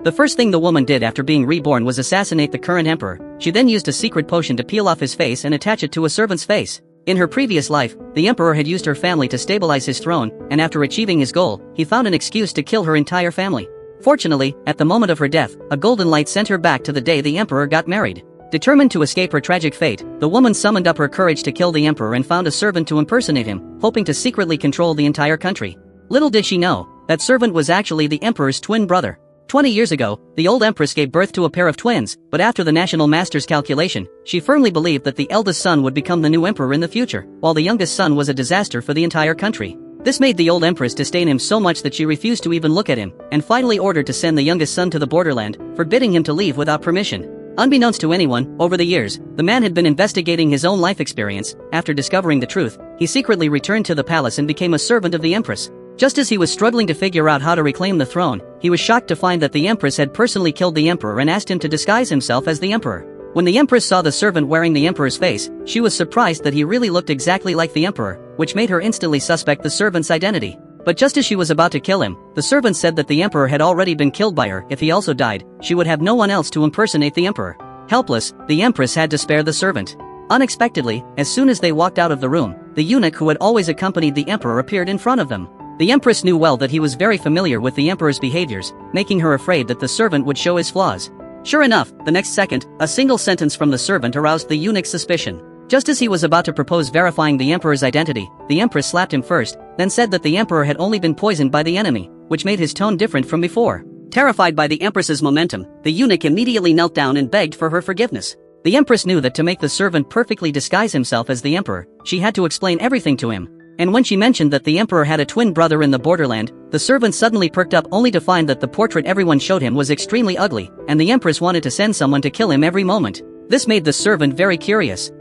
The first thing the woman did after being reborn was assassinate the current emperor. She then used a secret potion to peel off his face and attach it to a servant's face. In her previous life, the emperor had used her family to stabilize his throne, and after achieving his goal, he found an excuse to kill her entire family. Fortunately, at the moment of her death, a golden light sent her back to the day the emperor got married. Determined to escape her tragic fate, the woman summoned up her courage to kill the emperor and found a servant to impersonate him, hoping to secretly control the entire country. Little did she know, that servant was actually the emperor's twin brother. 20 years ago, the old empress gave birth to a pair of twins, but after the national master's calculation, she firmly believed that the eldest son would become the new emperor in the future, while the youngest son was a disaster for the entire country. This made the old empress disdain him so much that she refused to even look at him, and finally ordered to send the youngest son to the borderland, forbidding him to leave without permission. Unbeknownst to anyone, over the years, the man had been investigating his own life experience. After discovering the truth, he secretly returned to the palace and became a servant of the empress. Just as he was struggling to figure out how to reclaim the throne, he was shocked to find that the empress had personally killed the emperor and asked him to disguise himself as the emperor. When the empress saw the servant wearing the emperor's face, she was surprised that he really looked exactly like the emperor, which made her instantly suspect the servant's identity. But just as she was about to kill him, the servant said that the emperor had already been killed by her. If he also died, she would have no one else to impersonate the emperor. Helpless, the empress had to spare the servant. Unexpectedly, as soon as they walked out of the room, the eunuch who had always accompanied the emperor appeared in front of them. The empress knew well that he was very familiar with the emperor's behaviors, making her afraid that the servant would show his flaws. Sure enough, the next second, a single sentence from the servant aroused the eunuch's suspicion. Just as he was about to propose verifying the emperor's identity, the empress slapped him first, then said that the emperor had only been poisoned by the enemy, which made his tone different from before. Terrified by the empress's momentum, the eunuch immediately knelt down and begged for her forgiveness. The empress knew that to make the servant perfectly disguise himself as the emperor, she had to explain everything to him. And when she mentioned that the emperor had a twin brother in the borderland, the servant suddenly perked up only to find that the portrait everyone showed him was extremely ugly, and the empress wanted to send someone to kill him every moment. This made the servant very curious.